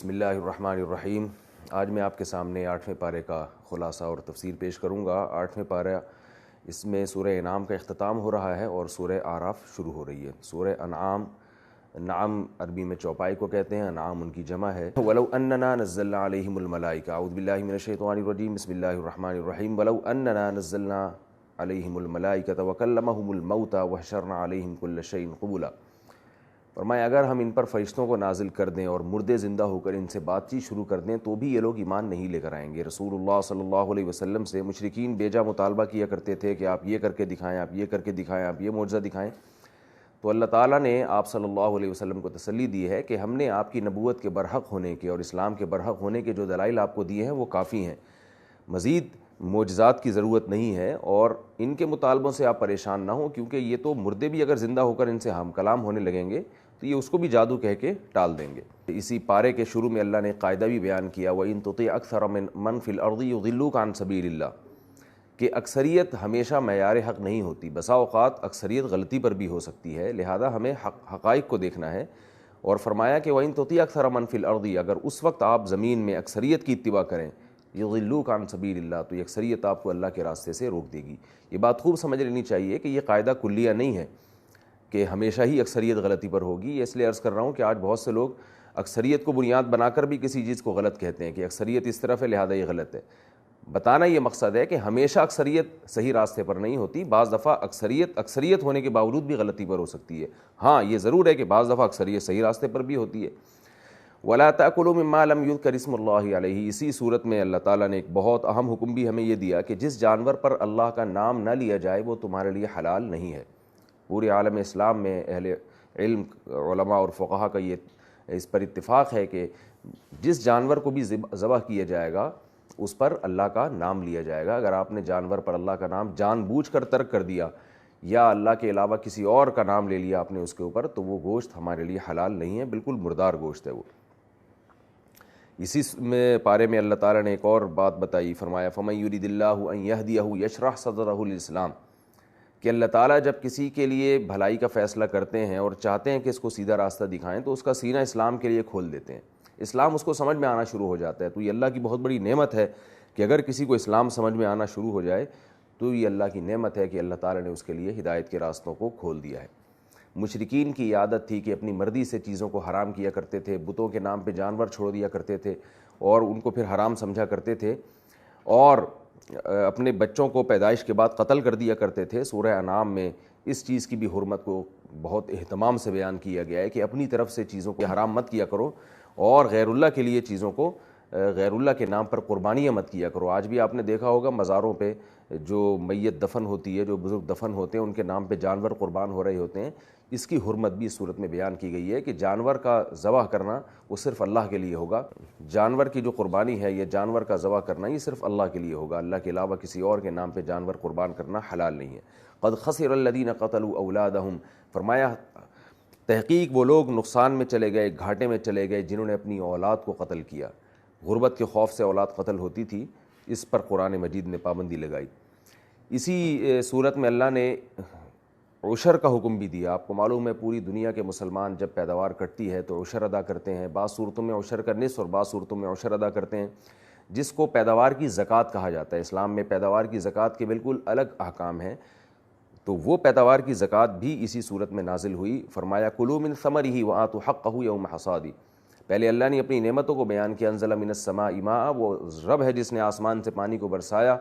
بسم اللہ الرحمن الرحیم۔ آج میں آپ کے سامنے 8ویں پارے کا خلاصہ اور تفسیر پیش کروں گا۔ 8ویں پارہ، اس میں سورہ انعام کا اختتام ہو رہا ہے اور سورہ اعراف شروع ہو رہی ہے۔ سورہ انعام، نعم عربی میں چوپائی کو کہتے ہیں، انعام ان کی جمع ہے۔ وَلَوْ أَنَّنَا نَزَّلْنَا عَلَيْهِمُ الْمَلَائِكَةَ اعوذ باللہ من الشیطان الرجیم بسم اللہ الرحمن الرحیم۔ وَلَوْ أَنَّنَا نَزَّلْنَا عَلَيْهِمُ الْمَلَائِكَةَ وَكَلَّمَهُمُ الْمَوْتَى وَحَشَرْنَا عَلَيْهِمْ كُلَّ شَيْءٍ قُبُلًا۔ فرمایا اگر ہم ان پر فرشتوں کو نازل کر دیں اور مردے زندہ ہو کر ان سے بات چیت شروع کر دیں تو بھی یہ لوگ ایمان نہیں لے کر آئیں گے۔ رسول اللہ صلی اللہ علیہ وسلم سے مشرکین بیجا مطالبہ کیا کرتے تھے کہ آپ یہ کر کے دکھائیں، آپ یہ کر کے دکھائیں، آپ یہ معجزہ دکھائیں۔ تو اللہ تعالیٰ نے آپ صلی اللہ علیہ وسلم کو تسلی دی ہے کہ ہم نے آپ کی نبوت کے برحق ہونے کے اور اسلام کے برحق ہونے کے جو دلائل آپ کو دیے ہیں وہ کافی ہیں، مزید معجزات کی ضرورت نہیں ہے، اور ان کے مطالبوں سے آپ پریشان نہ ہوں، کیونکہ یہ تو مردے بھی اگر زندہ ہو کر ان سے ہم کلام ہونے لگیں گے تو یہ اس کو بھی جادو کہہ کے ٹال دیں گے۔ اسی پارے کے شروع میں اللہ نے قاعدہ بھی بیان کیا، وَإِن تُطِعْ أَكْثَرَ مَنْ فِي الْأَرْضِ يُضِلُّوكَ عَنْ سَبِيلِ اللَّهِ، کہ اکثریت ہمیشہ معیار حق نہیں ہوتی، بسا اوقات اکثریت غلطی پر بھی ہو سکتی ہے، لہذا ہمیں حقائق کو دیکھنا ہے۔ اور فرمایا کہ وَإِن تُطِعْ أَكْثَرَ مَنْ فِي الْأَرْضِ، اگر اس وقت آپ زمین میں اکثریت کی اتباع کریں، يُضِلُّوكَ عَنْ سَبِيلِ اللَّهِ، تو یہ اکثریت آپ کو اللہ کے راستے سے روک دے گی۔ یہ بات خوب سمجھ لینی چاہیے کہ یہ قاعدہ کلیہ نہیں ہے کہ ہمیشہ ہی اکثریت غلطی پر ہوگی۔ اس لیے عرض کر رہا ہوں کہ آج بہت سے لوگ اکثریت کو بنیاد بنا کر بھی کسی چیز کو غلط کہتے ہیں کہ اکثریت اس طرف ہے لہذا یہ غلط ہے۔ بتانا یہ مقصد ہے کہ ہمیشہ اکثریت صحیح راستے پر نہیں ہوتی، بعض دفعہ اکثریت ہونے کے باوجود بھی غلطی پر ہو سکتی ہے۔ ہاں یہ ضرور ہے کہ بعض دفعہ اکثریت صحیح راستے پر بھی ہوتی ہے۔ وَلَا تَأْكُلُوا مِمَّا لَمْ يُذْكَرِ اسْمُ اللَّهِ عَلَيْهِ، اسی صورت میں اللہ تعالیٰ نے ایک بہت اہم حکم بھی ہمیں یہ دیا کہ جس جانور پر اللہ کا نام نہ لیا جائے وہ تمہارے لیے حلال نہیں ہے۔ پورے عالم اسلام میں اہل علم، علماء اور فقہا کا یہ اس پر اتفاق ہے کہ جس جانور کو بھی ذبح کیا جائے گا اس پر اللہ کا نام لیا جائے گا۔ اگر آپ نے جانور پر اللہ کا نام جان بوجھ کر ترک کر دیا یا اللہ کے علاوہ کسی اور کا نام لے لیا آپ نے اس کے اوپر، تو وہ گوشت ہمارے لیے حلال نہیں ہے، بالکل مردار گوشت ہے وہ۔ اسی میں پارے میں اللہ تعالیٰ نے ایک اور بات بتائی، فرمایا فَمَن يُرِدِ اللَّهُ أَن يَهْدِيَهُ يَشْرَحْ صَدْرَهُ لِلْإِسْلَامِ، کہ اللہ تعالیٰ جب کسی کے لیے بھلائی کا فیصلہ کرتے ہیں اور چاہتے ہیں کہ اس کو سیدھا راستہ دکھائیں تو اس کا سینہ اسلام کے لیے کھول دیتے ہیں، اسلام اس کو سمجھ میں آنا شروع ہو جاتا ہے۔ تو یہ اللہ کی بہت بڑی نعمت ہے کہ اگر کسی کو اسلام سمجھ میں آنا شروع ہو جائے تو یہ اللہ کی نعمت ہے کہ اللہ تعالیٰ نے اس کے لیے ہدایت کے راستوں کو کھول دیا ہے۔ مشرکین کی عادت تھی کہ اپنی مرضی سے چیزوں کو حرام کیا کرتے تھے، بتوں کے نام پہ جانور چھوڑ دیا کرتے تھے اور ان کو پھر حرام سمجھا کرتے تھے، اور اپنے بچوں کو پیدائش کے بعد قتل کر دیا کرتے تھے۔ سورہ انعام میں اس چیز کی بھی حرمت کو بہت اہتمام سے بیان کیا گیا ہے کہ اپنی طرف سے چیزوں کو حرام مت کیا کرو، اور غیر اللہ کے لیے چیزوں کو، غیر اللہ کے نام پر قربانیاں مت کیا کرو۔ آج بھی آپ نے دیکھا ہوگا مزاروں پہ جو میت دفن ہوتی ہے، جو بزرگ دفن ہوتے ہیں، ان کے نام پہ جانور قربان ہو رہے ہوتے ہیں۔ اس کی حرمت بھی اس صورت میں بیان کی گئی ہے کہ جانور کا ذبح کرنا وہ صرف اللہ کے لیے ہوگا، جانور کی جو قربانی ہے یہ جانور کا ذبح کرنا یہ صرف اللہ کے لیے ہوگا، اللہ کے علاوہ کسی اور کے نام پہ جانور قربان کرنا حلال نہیں ہے۔ قد خسر الذین قتلوا اولادہم، فرمایا تحقیق وہ لوگ نقصان میں چلے گئے، گھاٹے میں چلے گئے جنہوں نے اپنی اولاد کو قتل کیا۔ غربت کے خوف سے اولاد قتل ہوتی تھی، اس پر قرآن مجید نے پابندی لگائی۔ اسی صورت میں اللہ نے عشر کا حکم بھی دیا۔ آپ کو معلوم ہے پوری دنیا کے مسلمان جب پیداوار کٹتی ہے تو عشر ادا کرتے ہیں، بعض صورتوں میں عشر کا نصف اور بعض صورتوں میں عشر ادا کرتے ہیں، جس کو پیداوار کی زکوٰۃ کہا جاتا ہے۔ اسلام میں پیداوار کی زکوٰۃ کے بالکل الگ احکام ہیں، تو وہ پیداوار کی زکوٰۃ بھی اسی صورت میں نازل ہوئی۔ فرمایا کلوا من ثمرہ وآتوا حقہ یوم حصادہ۔ پہلے اللہ نے اپنی نعمتوں کو بیان کیا، انزل من السماء ماء، وہ رب ہے جس نے آسمان سے پانی کو برسایا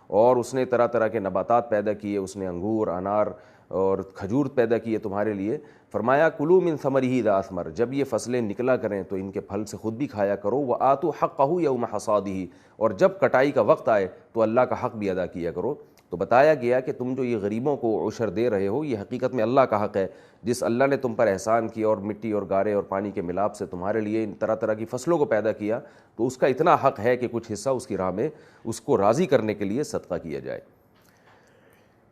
اور اس نے طرح طرح کے نباتات پیدا کیے، اس نے انگور، انار اور کھجور پیدا کیے تمہارے لیے۔ فرمایا کلوا من ثمرہ اذا اثمر، جب یہ فصلیں نکلا کریں تو ان کے پھل سے خود بھی کھایا کرو، وآتوا حقہ یوم حصادہ، اور جب کٹائی کا وقت آئے تو اللہ کا حق بھی ادا کیا کرو۔ تو بتایا گیا کہ تم جو یہ غریبوں کو عشر دے رہے ہو یہ حقیقت میں اللہ کا حق ہے، جس اللہ نے تم پر احسان کیا اور مٹی اور گارے اور پانی کے ملاپ سے تمہارے لیے ان طرح طرح کی فصلوں کو پیدا کیا، تو اس کا اتنا حق ہے کہ کچھ حصہ اس کی راہ میں اس کو راضی کرنے کے لیے صدقہ کیا جائے۔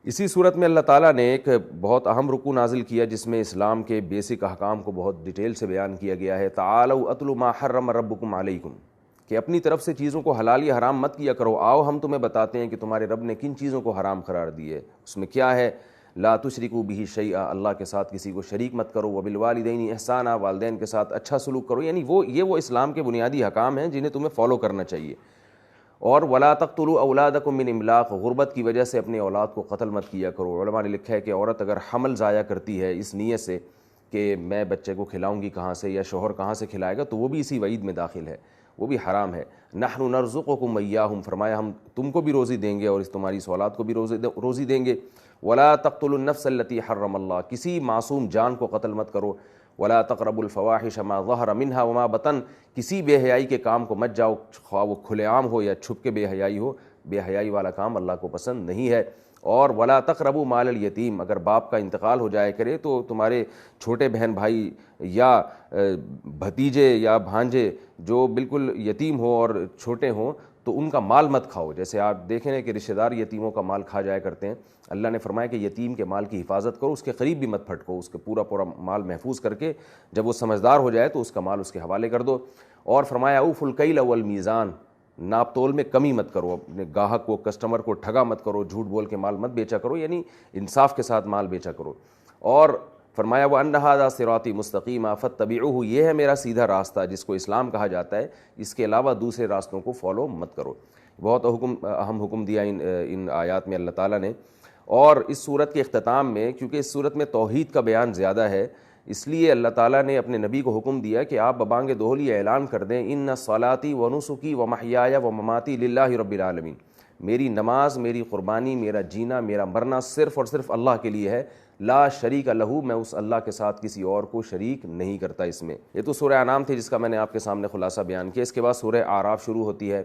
اسی صورت میں اللہ تعالیٰ نے ایک بہت اہم رکوع نازل کیا جس میں اسلام کے بیسک احکام کو بہت ڈیٹیل سے بیان کیا گیا ہے۔ تعالوا اتل ما حرم ربکم علیکم، کہ اپنی طرف سے چیزوں کو حلال یا حرام مت کیا کرو، آؤ ہم تمہیں بتاتے ہیں کہ تمہارے رب نے کن چیزوں کو حرام قرار دی ہے۔ اس میں کیا ہے؟ لا تشرکوا بہ شیئا، اللہ کے ساتھ کسی کو شریک مت کرو، وبالوالدین احسانا، والدین کے ساتھ اچھا سلوک کرو، یعنی وہ اسلام کے بنیادی حکام ہیں جنہیں تمہیں فالو کرنا چاہیے۔ اور ولا تقتلوا اولادکم من املاق، غربت کی وجہ سے اپنی اولاد کو قتل مت کیا کرو۔ علماء نے لکھا ہے کہ عورت اگر حمل ضائع کرتی ہے اس نیت سے کہ میں بچے کو کھلاؤں گی کہاں سے، یا شوہر کہاں سے کھلائے گا، تو وہ بھی اسی وعید میں داخل ہے، وہ بھی حرام ہے۔ نحن نرزقکم وإیاہم، فرمایا ہم تم کو بھی روزی دیں گے اور اس تمہاری اس اولاد کو بھی روزی دیں گے۔ ولا تقتلوا النفس التي حرم اللہ، کسی معصوم جان کو قتل مت کرو۔ ولا تقربوا الفواحش ما ظہر منها وما بطن، کسی بے حیائی کے کام کو مت جاؤ، خواہ وہ کھلے عام ہو یا چھپ کے بے حیائی ہو، بے حیائی والا کام اللہ کو پسند نہیں ہے۔ اور ولا تقربوا مال الیتیم، اگر باپ کا انتقال ہو جائے کرے تو تمہارے چھوٹے بہن بھائی یا بھتیجے یا بھانجے جو بالکل یتیم ہو اور چھوٹے ہوں تو ان کا مال مت کھاؤ۔ جیسے آپ دیکھیں نا کہ رشتہ دار یتیموں کا مال کھا جایا کرتے ہیں، اللہ نے فرمایا کہ یتیم کے مال کی حفاظت کرو، اس کے قریب بھی مت پھٹکو، اس کے پورا مال محفوظ کر کے جب وہ سمجھدار ہو جائے تو اس کا مال اس کے حوالے کر دو۔ اور فرمایا اوفوا الکیل والمیزان، ناپ تول میں کمی مت کرو، اپنے گاہک کو، کسٹمر کو ٹھگا مت کرو، جھوٹ بول کے مال مت بیچا کرو، یعنی انصاف کے ساتھ مال بیچا کرو۔ اور فرمایا وَأَنَّ هَذَا صِرَاطِي مُسْتَقِيمًا فَاتَّبِعُوهُ، یہ ہے میرا سیدھا راستہ جس کو اسلام کہا جاتا ہے، اس کے علاوہ دوسرے راستوں کو فالو مت کرو۔ بہت اہم حکم دیا ان آیات میں اللہ تعالیٰ نے۔ اور اس صورت کے اختتام میں، کیونکہ اس صورت میں توحید کا بیان زیادہ ہے، اس لیے اللہ تعالیٰ نے اپنے نبی کو حکم دیا کہ آپ ببانگ دوہلی اعلان کر دیں ان صلاتی و نسکی و محیایا و مماتی للہ رب العالمین، میری نماز، میری قربانی، میرا جینا، میرا مرنا صرف اور صرف اللہ کے لیے ہے، لا شریک لہو، میں اس اللہ کے ساتھ کسی اور کو شریک نہیں کرتا اس میں۔ یہ تو سورہ انعام تھی جس کا میں نے آپ کے سامنے خلاصہ بیان کیا۔ اس کے بعد سورہ اعراف شروع ہوتی ہے۔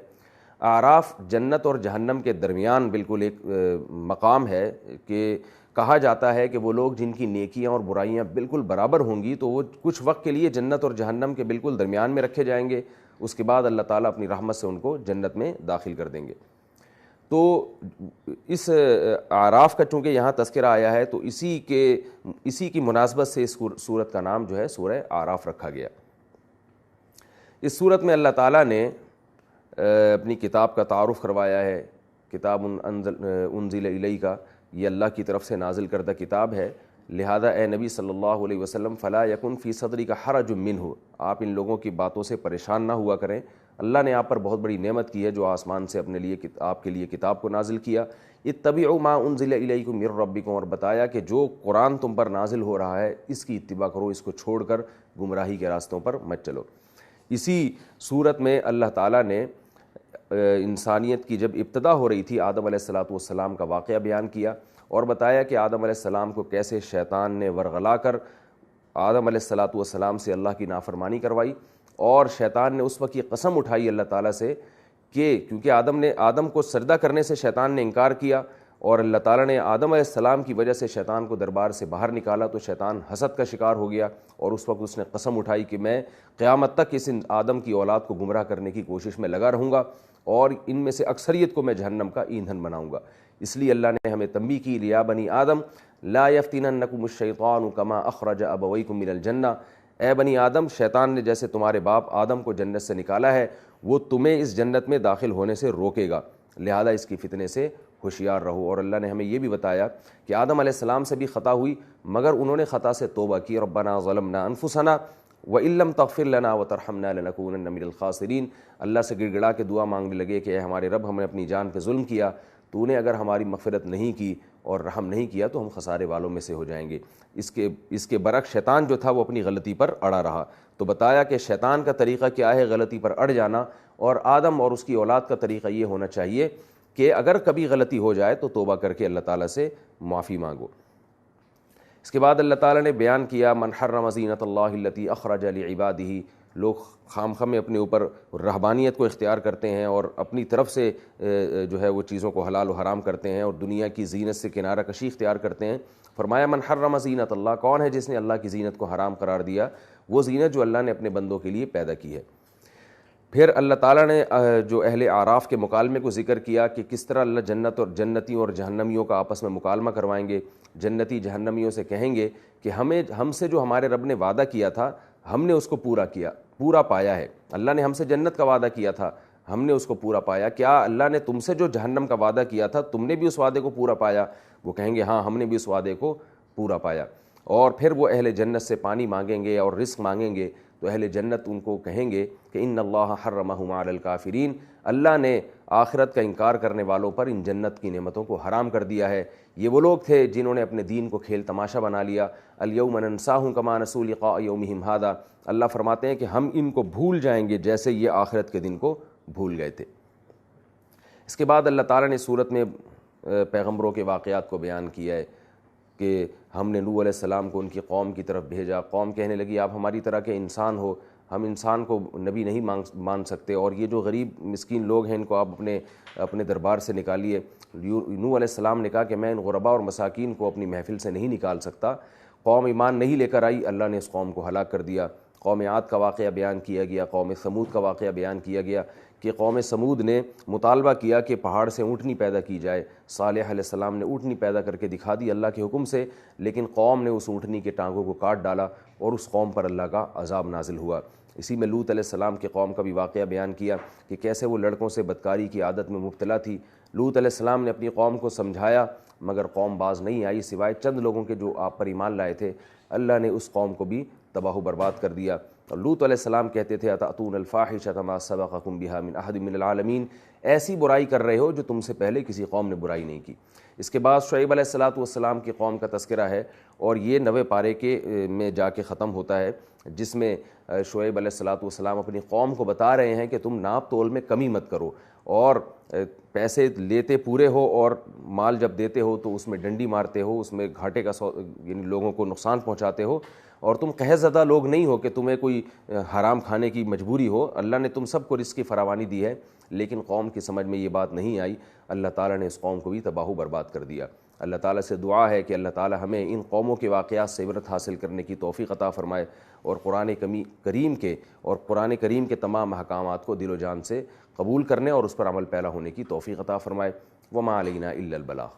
اعراف جنت اور جہنم کے درمیان بالکل ایک مقام ہے کہ کہا جاتا ہے کہ وہ لوگ جن کی نیکیاں اور برائیاں بالکل برابر ہوں گی تو وہ کچھ وقت کے لیے جنت اور جہنم کے بالکل درمیان میں رکھے جائیں گے، اس کے بعد اللہ تعالیٰ اپنی رحمت سے ان کو جنت میں داخل کر دیں گے۔ تو اس اعراف کا چونکہ یہاں تذکرہ آیا ہے تو اسی کی مناسبت سے اس سورت کا نام جو ہے سورہ اعراف رکھا گیا۔ اس سورت میں اللہ تعالیٰ نے اپنی کتاب کا تعارف کروایا ہے۔ کتاب انزل الیک، یہ اللہ کی طرف سے نازل کردہ کتاب ہے، لہذا اے نبی صلی اللہ علیہ وسلم فلا یکن فی صدرک حرج منہ، آپ ان لوگوں کی باتوں سے پریشان نہ ہوا کریں۔ اللہ نے آپ پر بہت بڑی نعمت کی ہے جو آسمان سے اپنے لیے آپ کے لیے کتاب کو نازل کیا۔ اتبعوا ما انزل الیکم من ربکم، اور بتایا کہ جو قرآن تم پر نازل ہو رہا ہے اس کی اتباع کرو، اس کو چھوڑ کر گمراہی کے راستوں پر مت چلو۔ اسی صورت میں اللہ تعالیٰ نے انسانیت کی جب ابتدا ہو رہی تھی آدم علیہ السلام کا واقعہ بیان کیا اور بتایا کہ آدم علیہ السلام کو کیسے شیطان نے ورغلا کر آدم علیہ السلام سے اللہ کی نافرمانی کروائی، اور شیطان نے اس وقت یہ قسم اٹھائی اللہ تعالیٰ سے کہ کیونکہ آدم کو سجدہ کرنے سے شیطان نے انکار کیا اور اللہ تعالیٰ نے آدم علیہ السلام کی وجہ سے شیطان کو دربار سے باہر نکالا، تو شیطان حسد کا شکار ہو گیا اور اس وقت اس نے قسم اٹھائی کہ میں قیامت تک اس آدم کی اولاد کو گمراہ کرنے کی کوشش میں لگا رہوں گا اور ان میں سے اکثریت کو میں جہنم کا ایندھن بناؤں گا۔ اس لیے اللہ نے ہمیں تنبیہ کی لیا بنی آدم لا یفتننکم الشیطان کما اخرج ابویکم من الجنہ، اے بنی آدم، شیطان نے جیسے تمہارے باپ آدم کو جنت سے نکالا ہے وہ تمہیں اس جنت میں داخل ہونے سے روکے گا، لہذا اس کی فتنے سے ہوشیار رہو۔ اور اللہ نے ہمیں یہ بھی بتایا کہ آدم علیہ السلام سے بھی خطا ہوئی مگر انہوں نے خطا سے توبہ کی، ربنا ظلمنا انفسنا وَإِن لَّمْ تَغْفِرْ لَنَا وَتَرْحَمْنَا لَنَكُونَنَّ مِنَ الْخَاسِرِينَ، اللہ سے گڑ گڑا کے دعا مانگنے لگے کہ اے ہمارے رب، ہم نے اپنی جان پہ ظلم کیا، تو نے اگر ہماری مغفرت نہیں کی اور رحم نہیں کیا تو ہم خسارے والوں میں سے ہو جائیں گے۔ اس کے برعکس شیطان جو تھا وہ اپنی غلطی پر اڑا رہا، تو بتایا کہ شیطان کا طریقہ کیا ہے، غلطی پر اڑ جانا، اور آدم اور اس کی اولاد کا طریقہ یہ ہونا چاہیے کہ اگر کبھی غلطی ہو جائے تو توبہ کر کے اللہ تعالیٰ سے معافی مانگو۔ اس کے بعد اللہ تعالیٰ نے بیان کیا من حرم زینت اللہ التی اخرج لعبادہ، لوگ خام میں اپنے اوپر رہبانیت کو اختیار کرتے ہیں اور اپنی طرف سے جو ہے وہ چیزوں کو حلال و حرام کرتے ہیں اور دنیا کی زینت سے کنارہ کشی اختیار کرتے ہیں۔ فرمایا من حرم زینت اللہ، کون ہے جس نے اللہ کی زینت کو حرام قرار دیا؟ وہ زینت جو اللہ نے اپنے بندوں کے لیے پیدا کی ہے۔ پھر اللہ تعالیٰ نے جو اہل اعراف کے مکالمے کو ذکر کیا کہ کس طرح اللہ جنتیوں اور جہنمیوں کا آپس میں مکالمہ کروائیں گے۔ جنتی جہنمیوں سے کہیں گے کہ ہم سے جو ہمارے رب نے وعدہ کیا تھا ہم نے اس کو پورا پایا ہے، اللہ نے ہم سے جنت کا وعدہ کیا تھا، ہم نے اس کو پورا پایا. کیا اللہ نے تم سے جو جہنم کا وعدہ کیا تھا تم نے بھی اس وعدے کو پورا پایا؟ وہ کہیں گے ہاں ہم نے بھی اس وعدے کو پورا پایا. اور پھر وہ اہل جنت سے پانی مانگیں گے اور رزق مانگیں گے تو اہل جنت ان کو کہیں گے کہ ان اللہ حرمہما علی الکافرین، اللہ نے آخرت کا انکار کرنے والوں پر ان جنت کی نعمتوں کو حرام کر دیا ہے. یہ وہ لوگ تھے جنہوں نے اپنے دین کو کھیل تماشا بنا لیا. الیوم ننساہم کما نسوا لقاء یومہم ھذا، اللہ فرماتے ہیں کہ ہم ان کو بھول جائیں گے جیسے یہ آخرت کے دن کو بھول گئے تھے. اس کے بعد اللہ تعالیٰ نے سورت میں پیغمبروں کے واقعات کو بیان کیا ہے کہ ہم نے نوح علیہ السلام کو ان کی قوم کی طرف بھیجا. قوم کہنے لگی آپ ہماری طرح کے انسان ہو، ہم انسان کو نبی نہیں مان سکتے، اور یہ جو غریب مسکین لوگ ہیں ان کو آپ اپنے دربار سے نکالیے. نوح علیہ السلام نے کہا کہ میں ان غرباء اور مساکین کو اپنی محفل سے نہیں نکال سکتا. قوم ایمان نہیں لے کر آئی، اللہ نے اس قوم کو ہلاک کر دیا. قوم عاد کا واقعہ بیان کیا گیا، قوم ثمود کا واقعہ بیان کیا گیا کہ قوم ثمود نے مطالبہ کیا کہ پہاڑ سے اونٹنی پیدا کی جائے. صالح علیہ السلام نے اونٹنی پیدا کر کے دکھا دی اللہ کے حکم سے، لیکن قوم نے اس اونٹنی کے ٹانگوں کو کاٹ ڈالا اور اس قوم پر اللہ کا عذاب نازل ہوا. اسی میں لوط علیہ السلام کی قوم کا بھی واقعہ بیان کیا کہ کیسے وہ لڑکوں سے بدکاری کی عادت میں مبتلا تھی. لوط علیہ السلام نے اپنی قوم کو سمجھایا مگر قوم باز نہیں آئی، سوائے چند لوگوں کے جو آپ پر ایمان لائے تھے. اللہ نے اس قوم کو بھی تباہ و برباد کر دیا. اور لوط علیہ السلام کہتے تھے اتأتون الفاحشۃ ما سبقکم بہا من احد من العالمین، ایسی برائی کر رہے ہو جو تم سے پہلے کسی قوم نے برائی نہیں کی. اس کے بعد شعیب علیہ السلام کی قوم کا تذکرہ ہے، اور یہ 90 پارے کے میں جا کے ختم ہوتا ہے، جس میں شعیب علیہ السلام اپنی قوم کو بتا رہے ہیں کہ تم ناپ تول میں کمی مت کرو، اور پیسے لیتے پورے ہو اور مال جب دیتے ہو تو اس میں ڈنڈی مارتے ہو، اس میں گھاٹے کا یعنی لوگوں کو نقصان پہنچاتے ہو، اور تم قحط زدہ لوگ نہیں ہو کہ تمہیں کوئی حرام کھانے کی مجبوری ہو. اللہ نے تم سب کو رزق کی فراوانی دی ہے، لیکن قوم کی سمجھ میں یہ بات نہیں آئی. اللہ تعالیٰ نے اس قوم کو بھی تباہ و برباد کر دیا. اللہ تعالیٰ سے دعا ہے کہ اللہ تعالیٰ ہمیں ان قوموں کے واقعات سے عبرت حاصل کرنے کی توفیق عطا فرمائے، اور قرآن کریم کے تمام احکامات کو دل و جان سے قبول کرنے اور اس پر عمل پیرا ہونے کی توفیق عطا فرمائے. وما علینا الا البلاغ.